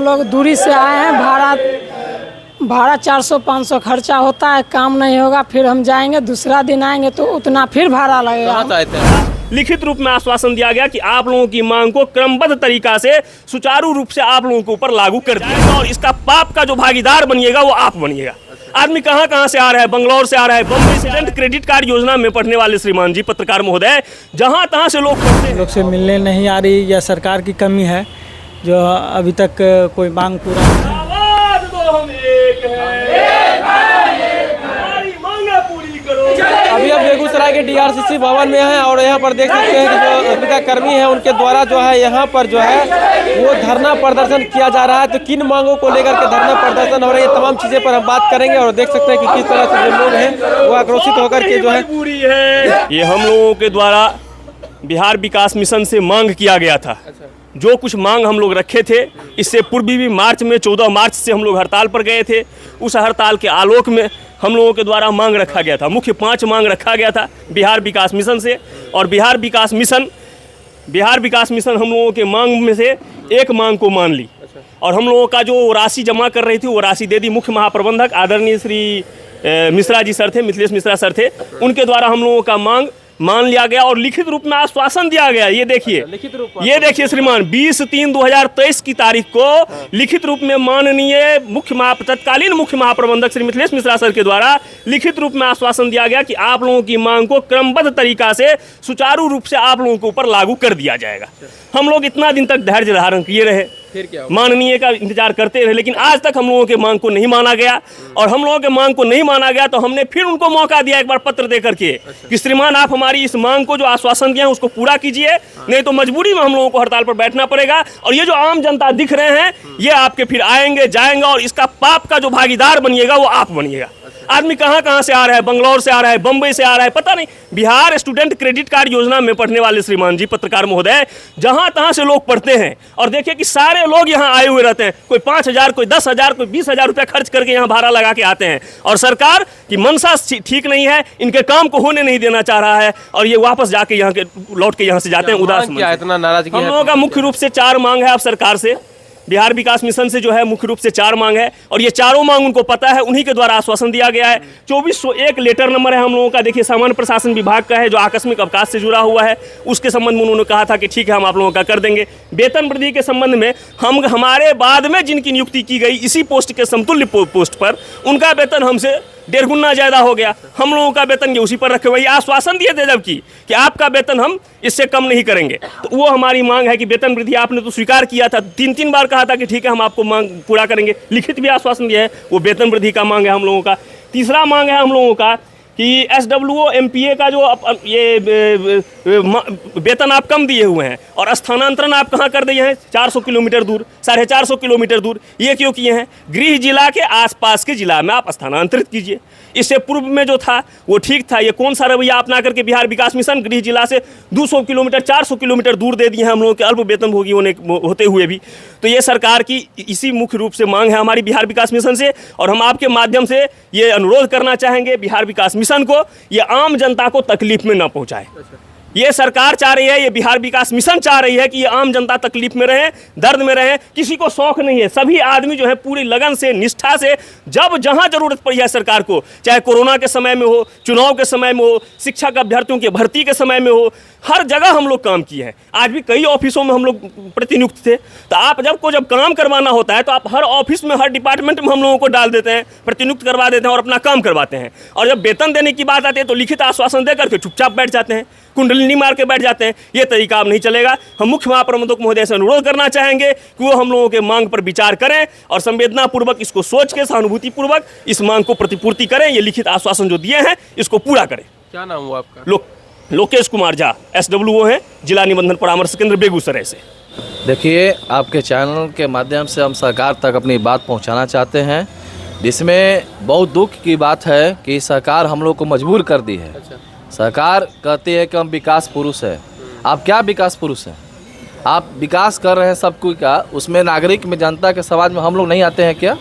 लोग दूरी से आए हैं, भाड़ा 400-500 खर्चा होता है, काम नहीं होगा, फिर हम जाएंगे, दूसरा दिन आएंगे तो उतना फिर भाड़ा लगेगा। लिखित रूप में आश्वासन दिया गया कि आप लोगों की मांग को क्रमबद्ध तरीका से सुचारू रूप से आप लोगों के ऊपर लागू कर दिया जाएगा और इसका पाप का जो भागीदार बनिएगा वो आप बनिएगा। आदमी कहाँ से आ रहा है, बंगलौर से आ रहा है, बम्बई से। स्टूडेंट क्रेडिट कार्ड योजना में पढ़ने वाले श्रीमान जी, पत्रकार महोदय, जहाँ तहाँ से लोग पढ़ते हैं, लोग से मिलने नहीं आ रही, या सरकार की कमी है जो अभी तक कोई मांग पूरा। आवाज दो, हम एक हमारी मांगे पूरी करो। अभी हम बेगूसराय के DRCC भवन में हैं और यहाँ पर देख सकते हैं कि जो अंबिका कर्मी है उनके द्वारा जो है यहाँ पर जो है वो धरना प्रदर्शन किया जा रहा है। तो किन मांगों को लेकर के धरना प्रदर्शन हो रहा है, ये तमाम चीज़ें पर हम बात करेंगे और देख सकते हैं कि किस तरह से जो लोग हैं वो आक्रोशित होकर के जो है पूरी है। ये हम लोगों के द्वारा बिहार विकास मिशन से मांग किया गया था। जो कुछ मांग हम लोग रखे थे, इससे पूर्व भी मार्च में 14 मार्च से हम लोग हड़ताल पर गए थे। उस हड़ताल के आलोक में हम लोगों के द्वारा मांग रखा गया था, मुख्य 5 मांग रखा गया था बिहार विकास मिशन से। और बिहार विकास मिशन हम लोगों के मांग में से एक मांग को मान ली और हम लोगों का जो राशि जमा कर रही थी वो राशि दे दी। मुख्य महाप्रबंधक आदरणीय श्री मिश्रा जी सर थे, मिथिलेश मिश्रा सर थे, उनके द्वारा हम लोगों का मांग मान लिया गया और लिखित रूप में आश्वासन दिया गया। ये देखिए श्रीमान, 20/3/2023 की तारीख को लिखित रूप में माननीय तत्कालीन मुख्य महाप्रबंधक श्री मिथिलेश मिश्रा सर के द्वारा लिखित रूप में आश्वासन दिया गया कि आप लोगों की मांग को क्रमबद्ध तरीका से सुचारू रूप से आप लोगों के ऊपर लागू कर दिया जाएगा। हम लोग इतना दिन तक धैर्य धारण किए रहे, माननीय का इंतजार करते रहे, लेकिन आज तक हम लोगों के मांग को नहीं माना गया। और हम लोगों के मांग को नहीं माना गया तो हमने फिर उनको मौका दिया एक बार पत्र दे करके कि श्रीमान आप हमारी इस मांग को जो आश्वासन दिया है उसको पूरा कीजिए, नहीं तो मजबूरी में हम लोगों को हड़ताल पर बैठना पड़ेगा। और ये जो आम जनता दिख रहे हैं ये आपके फिर आएंगे जाएंगे और इसका पाप का जो भागीदार बनिएगा वो आप बनिएगा। आदमी कहाँ से आ रहा है, बंगलौर से आ रहा है, बम्बई से आ रहा है, पता नहीं। बिहार स्टूडेंट क्रेडिट कार्ड योजना में पढ़ने वाले श्रीमान जी, पत्रकार महोदय, जहाँ तहाँ से लोग पढ़ते हैं और देखिए कि सारे लोग यहाँ आए हुए रहते हैं। कोई 5,000, कोई 10,000, कोई 20,000 रुपया खर्च करके यहाँ भाड़ा लगा के आते हैं और सरकार की मंशा ठीक नहीं है, इनके काम को होने नहीं देना चाह रहा है और ये वापस जाके यहाँ के लौट के यहाँ से जाते हैं उदास। इतना नाराजगी हम लोगों का मुख्य रूप से 4 मांग है अब सरकार से। बिहार विकास मिशन से जो है मुख्य रूप से 4 मांग है और ये चारों मांग उनको पता है, उन्हीं के द्वारा आश्वासन दिया गया है। 2401 लेटर नंबर है हम लोगों का, देखिए सामान्य प्रशासन विभाग का है जो आकस्मिक अवकाश से जुड़ा हुआ है। उसके संबंध में उन्होंने कहा था कि ठीक है हम आप लोगों का कर देंगे। वेतन वृद्धि के संबंध में हमारे बाद में जिनकी नियुक्ति की गई इसी पोस्ट के समतुल्य पोस्ट पर, उनका वेतन हमसे 1.5 गुना ज़्यादा हो गया। हम लोगों का वेतन ये उसी पर रखे हुए, आश्वासन दिए थे जबकि कि आपका वेतन हम इससे कम नहीं करेंगे। तो वो हमारी मांग है कि वेतन वृद्धि आपने तो स्वीकार किया था, 3 बार कहा था कि ठीक है हम आपको मांग पूरा करेंगे, लिखित भी आश्वासन दिया है, वो वेतन वृद्धि का मांग है हम लोगों का। तीसरा मांग है हम लोगों का कि SWO MPA का जो ये वेतन आप कम दिए हुए हैं और स्थानांतरण आप कहाँ कर दिए हैं, 400 किलोमीटर दूर, 450 किलोमीटर दूर। ये क्यों किए हैं? गृह जिला के आसपास के जिला में आप स्थानांतरित कीजिए। इससे पूर्व में जो था वो ठीक था। ये कौन सा रवैया अपना करके बिहार विकास मिशन गृह जिला से 200 किलोमीटर 400 किलोमीटर दूर दे दिए हैं हम लोगों के अल्प वेतनभोगी होते हुए भी। तो ये सरकार की इसी मुख्य रूप से मांग है हमारी बिहार विकास मिशन से और हम आपके माध्यम से ये अनुरोध करना चाहेंगे बिहार विकास मिशन को, ये आम जनता को तकलीफ में न पहुंचाए। ये सरकार चाह रही है, ये बिहार विकास मिशन चाह रही है कि ये आम जनता तकलीफ में रहे, दर्द में रहे। किसी को शौक नहीं है, सभी आदमी जो है पूरी लगन से, निष्ठा से, जब जहां जरूरत पड़ी है सरकार को, चाहे कोरोना के समय में हो, चुनाव के समय में हो, शिक्षक अभ्यर्थियों की भर्ती के समय में हो, हर जगह हम लोग काम किए हैं। आज भी कई ऑफिसों में हम लोग प्रतिनियुक्त थे। तो आप जब काम करवाना होता है तो आप हर ऑफिस में, हर डिपार्टमेंट में हम लोगों को डाल देते हैं, प्रतिनियुक्त करवा देते हैं और अपना काम करवाते हैं। और जब वेतन देने की बात आती है तो लिखित आश्वासन देकर के चुपचाप बैठ जाते हैं, कुंडलिनी मार के बैठ जाते हैं। ये तरीका अब नहीं चलेगा। हम मुख्य महाप्रबंधक महोदय से अनुरोध करना चाहेंगे कि वो हम लोगों के मांग पर विचार करें और संवेदनापूर्वक इसको सोच के, सहानुभूतिपूर्वक इस मांग को प्रतिपूर्ति करें। ये लिखित आश्वासन जो दिए हैं इसको पूरा करें। क्या नाम हुआ आपका? लोकेश कुमार झा, SWO है, जिला निबंधन परामर्श केंद्र बेगूसराय से। देखिए, आपके चैनल के माध्यम से हम सरकार तक अपनी बात पहुंचाना चाहते हैं, जिसमें बहुत दुख की बात है कि सरकार हम लोग को मजबूर कर दी है। सरकार कहती है कि हम विकास पुरुष है। आप क्या विकास पुरुष हैं? आप विकास कर रहे हैं सब कुछ का, उसमें नागरिक में, जनता के समाज में हम लोग नहीं आते हैं क्या?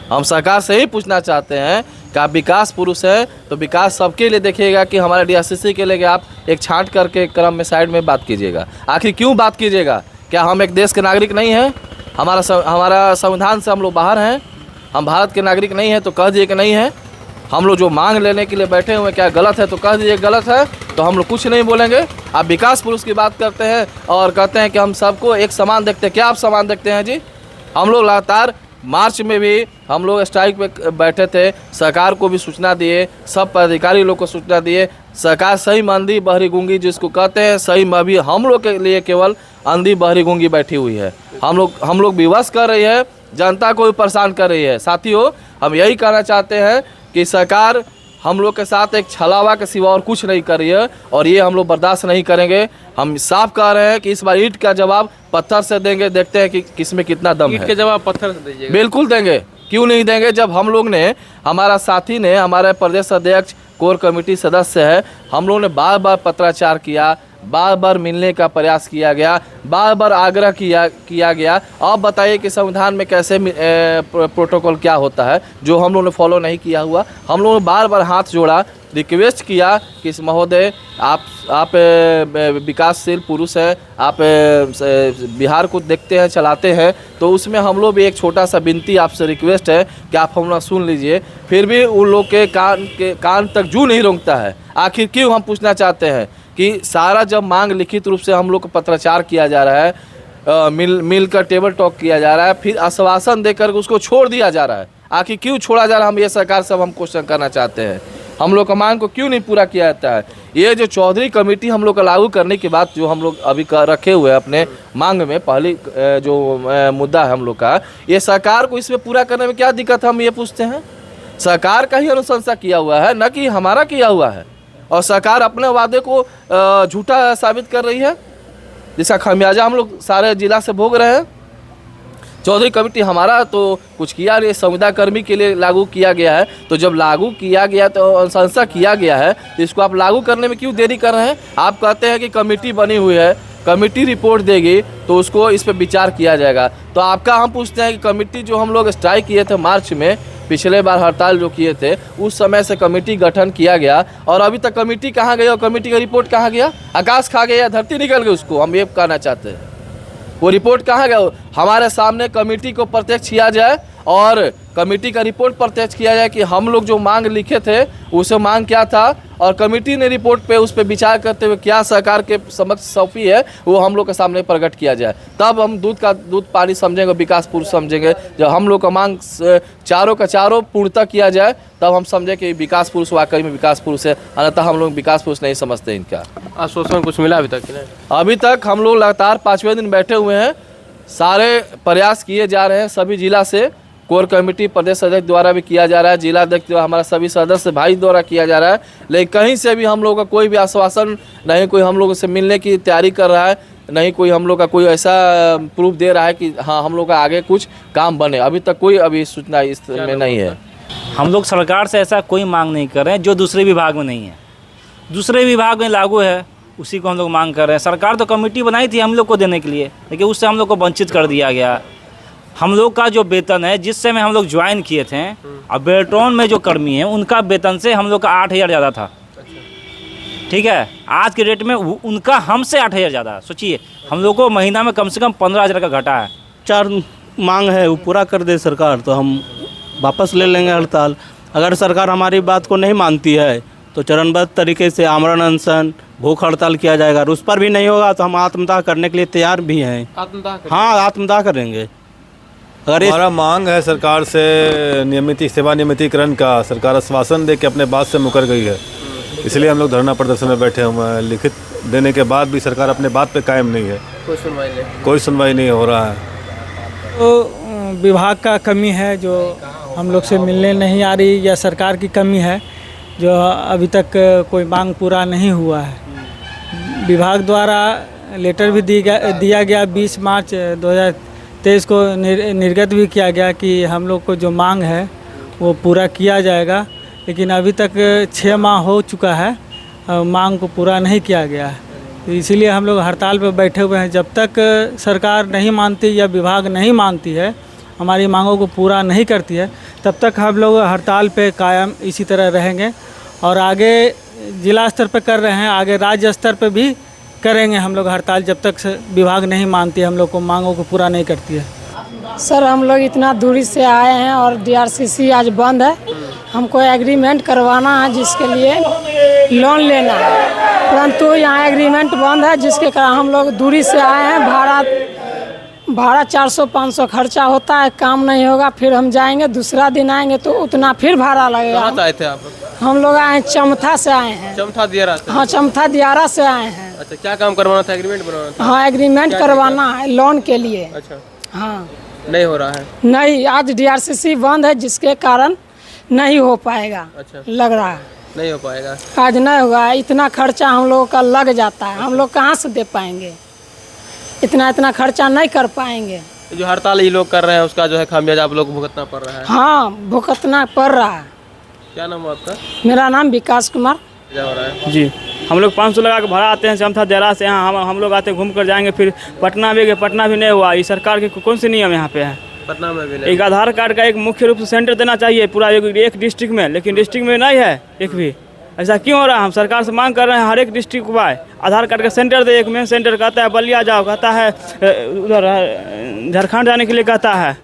हम सरकार से ही पूछना चाहते हैं कि आप विकास पुरुष है तो विकास सबके लिए देखिएगा कि हमारे DRCC के लिए आप एक छांट करके क्रम में साइड में बात कीजिएगा। आखिर क्यों बात कीजिएगा? क्या हम एक देश के नागरिक नहीं हैं? हमारा संविधान से हम लोग बाहर हैं, हम भारत के नागरिक नहीं हैं तो कह दिए कि नहीं है। हम लोग जो मांग लेने के लिए बैठे हुए क्या गलत है तो कह दीजिए गलत है, तो हम लोग कुछ नहीं बोलेंगे। आप विकास पुरुष की बात करते हैं और कहते हैं कि हम सबको एक समान देखते हैं। क्या आप समान देखते हैं जी? हम लोग लगातार मार्च में भी हम लोग स्ट्राइक पे बैठे थे, सरकार को भी सूचना दिए, सब पदाधिकारी लोग को सूचना दिए। सरकार सही में अंधी बहरी गूंगी जिसको कहते हैं, सही में अभी हम लोग के लिए केवल अंधी बहरी गूंगी बैठी हुई है। हम लोग विवश कर रही है, जनता को भी परेशान कर रही है। साथियों, हम यही कहना चाहते हैं कि सरकार हम लोग के साथ एक छलावा के सिवा और कुछ नहीं कर रही है और ये हम लोग बर्दाश्त नहीं करेंगे। हम साफ कह रहे हैं कि इस बार ईंट का जवाब पत्थर से देंगे, देखते हैं कि किसमें कितना दम है। ईंट के जवाब पत्थर से दीजिएगा। बिल्कुल देंगे, क्यों नहीं देंगे। जब हम लोग ने, हमारा साथी ने, हमारे प्रदेश अध्यक्ष कोर कमेटी सदस्य है, हम लोग ने बार बार पत्राचार किया, बार बार मिलने का प्रयास किया गया, बार बार आग्रह किया गया। अब बताइए कि संविधान में कैसे प्रोटोकॉल क्या होता है जो हम लोगों ने फॉलो नहीं किया हुआ। हम लोगों ने बार बार हाथ जोड़ा, रिक्वेस्ट किया कि महोदय आप विकासशील पुरुष हैं, आप बिहार को देखते हैं, चलाते हैं, तो उसमें हम लोग भी एक छोटा सा विनती आपसे रिक्वेस्ट है कि आप हम लोग सुन लीजिए। फिर भी उन लोग के कान तक जू नहीं रोकता है। आखिर क्यों, हम पूछना चाहते हैं कि सारा जब मांग लिखित रूप से हम लोग को पत्राचार किया जा रहा है, मिलकर टेबल टॉक किया जा रहा है, फिर आश्वासन देकर उसको छोड़ दिया जा रहा है, आखिर क्यों छोड़ा जा रहा है? हम ये सरकार से हम क्वेश्चन करना चाहते हैं। हम लोग का मांग को क्यों नहीं पूरा किया जाता है? ये जो चौधरी कमेटी हम लोग का लागू करने की बात जो हम लोग अभी रखे हुए हैं अपने मांग में, पहली जो मुद्दा है हम लोग का, ये सरकार को इसमें पूरा करने में क्या दिक्कत है, हम ये पूछते हैं। सरकार का ही अनुशंसा किया हुआ है, न कि हमारा किया हुआ है, और सरकार अपने वादे को झूठा साबित कर रही है, जिसका खामियाजा हम लोग सारे जिला से भोग रहे हैं। चौधरी कमेटी हमारा तो कुछ किया नहीं, संविदा कर्मी के लिए लागू किया गया है, तो जब लागू किया गया तो अनुशंसा किया गया है, तो इसको आप लागू करने में क्यों देरी कर रहे हैं? आप कहते हैं कि कमेटी बनी हुई है, कमेटी रिपोर्ट देगी तो उसको इस पर विचार किया जाएगा। तो आपका हम पूछते हैं कि कमेटी जो हम लोग स्ट्राइक किए थे मार्च में, पिछले बार हड़ताल जो किए थे, उस समय से कमेटी गठन किया गया और अभी तक कमेटी कहाँ गई और कमेटी का रिपोर्ट कहाँ गया? आकाश खा गया या धरती निकल गई? उसको हम ये कहना चाहते हैं, वो रिपोर्ट कहाँ गया? हमारे सामने कमेटी को प्रत्यक्ष किया जाए और कमेटी का रिपोर्ट प्रत्यक्ष किया जाए कि हम लोग जो मांग लिखे थे उसे मांग क्या था, और कमेटी ने रिपोर्ट पे उस पर विचार करते हुए क्या सरकार के समक्ष सौंपी है, वो हम लोग के सामने प्रकट किया जाए। तब हम दूध पानी समझेंगे, विकास पुरुष समझेंगे। जब हम लोग का मांग चारों का चारों पूर्णतः किया जाए, तब हम समझे कि विकास पुरुष वाकई में विकास पुरुष है, अन्यथा हम लोग विकास पुरुष नहीं समझते इनका। आश्वासन कुछ मिला अभी तक कि नहीं? अभी तक हम लोग लगातार 5वें दिन बैठे हुए हैं, सारे प्रयास किए जा रहे हैं सभी जिला से, कोर कमेटी प्रदेश अध्यक्ष द्वारा भी किया जा रहा है, जिला अध्यक्ष हमारा सभी सदस्य भाई द्वारा किया जा रहा है, लेकिन कहीं से भी हम लोग का कोई भी आश्वासन नहीं, कोई हम लोगों से मिलने की तैयारी कर रहा है, नहीं कोई हम लोग का कोई ऐसा प्रूफ दे रहा है कि हाँ हम लोग का आगे कुछ काम बने। अभी तक कोई अभी सूचना इसमें नहीं है। हम लोग सरकार से ऐसा कोई मांग नहीं कर रहे हैं जो दूसरे विभाग में नहीं है, दूसरे विभाग में लागू है उसी को हम लोग मांग कर रहे हैं। सरकार तो कमेटी बनाई थी हम लोग को देने के लिए, लेकिन उससे हम लोग को वंचित कर दिया गया। हम लोग का जो वेतन है, जिस समय हम लोग ज्वाइन किए थे, अब बेल्ट्रॉन में जो कर्मी हैं उनका वेतन से हम लोग का 8,000 ज़्यादा था, ठीक है। आज के रेट में उनका हमसे 8,000 ज़्यादा। सोचिए हम लोग को महीना में कम से कम 15,000 का घटा है। 4 मांग है वो पूरा कर दे सरकार, तो हम वापस ले लेंगे हड़ताल। अगर सरकार हमारी बात को नहीं मानती है तो चरणबद्ध तरीके से आमरण अनशन, भूख हड़ताल किया जाएगा। और उस पर भी नहीं होगा तो हम आत्मदाह करने के लिए तैयार भी हैं। हाँ, आत्मदाह करेंगे। अगर हमारा मांग है सरकार से सेवा नियमितीकरण का। सरकार आश्वासन दे के अपने बात से मुकर गई है, इसलिए हम लोग धरना प्रदर्शन में बैठे हुए हैं। लिखित देने के बाद भी सरकार अपने बात पे कायम नहीं है, कोई सुनवाई नहीं हो रहा है। तो विभाग का कमी है जो हम लोग से मिलने नहीं आ रही, या सरकार की कमी है जो अभी तक कोई मांग पूरा नहीं हुआ है। विभाग द्वारा लेटर भी दिया गया 20 मार्च 2023 को निर्गत भी किया गया कि हम लोग को जो मांग है वो पूरा किया जाएगा, लेकिन अभी तक 6 माह हो चुका है, मांग को पूरा नहीं किया गया है। तो इसीलिए हम लोग हड़ताल पर बैठे हुए हैं। जब तक सरकार नहीं मानती या विभाग नहीं मानती है, हमारी मांगों को पूरा नहीं करती है, तब तक हम लोग हड़ताल पे कायम इसी तरह रहेंगे। और आगे जिला स्तर पर कर रहे हैं, आगे राज्य स्तर पर भी करेंगे हम लोग हड़ताल, जब तक विभाग नहीं मानती है, हम लोग को मांगों को पूरा नहीं करती है। सर हम लोग इतना दूरी से आए हैं और DRCC आज बंद है। हमको एग्रीमेंट करवाना है जिसके लिए लोन लेना है, परंतु यहाँ एग्रीमेंट बंद है जिसके कारण हम लोग दूरी से आए हैं। भाड़ा 400-500 खर्चा होता है, काम नहीं होगा, फिर हम जाएंगे, दूसरा दिन आएंगे तो उतना फिर भाड़ा लगेगा। कहाँ से आए थे आप? हम लोग आए हैं चमथा से आए हैं। चमथा दियारा से? हाँ चमथा दियारा से आए हैं। अच्छा, क्या काम करवाना था? एग्रीमेंट बनवाना था? हाँ एग्रीमेंट करवाना है लोन के लिए। अच्छा, हाँ नहीं हो रहा है? नहीं, आज DRCC बंद है जिसके कारण नहीं हो पाएगा। अच्छा, लग रहा है नहीं हो पाएगा आज, नहीं होगा। इतना खर्चा हम लोगों का लग जाता है, हम लोग कहाँ से दे पाएंगे, इतना खर्चा नहीं कर पाएंगे। जो हड़ताल ये लोग कर रहे हैं उसका जो है खामियाजा आप लोग को भुगतना पड़ रहा है। हाँ भुगतना पड़ रहा है। क्या नाम है आपका? मेरा नाम विकास कुमार। क्या हो रहा है? जी, हम लोग 500 लगा के भाड़ा आते हैं चमथा दियारा से। यहाँ हम लोग आते घूम कर जाएंगे, फिर पटना भी गए, पटना भी नहीं हुआ। ये सरकार के कौन से नियम यहाँ पे है? पटना में भी नहीं। एक आधार कार्ड का एक मुख्य रूप से सेंटर देना चाहिए पूरा एक डिस्ट्रिक्ट में, लेकिन डिस्ट्रिक्ट में नहीं है एक भी। ऐसा क्यों हो रहा है? हम सरकार से मांग कर रहे हैं हर एक डिस्ट्रिक्ट को आधार कार्ड का सेंटर दे। एक मेन सेंटर कहता है बलिया जाओ, कहता है उधर झारखंड जाने के लिए कहता है।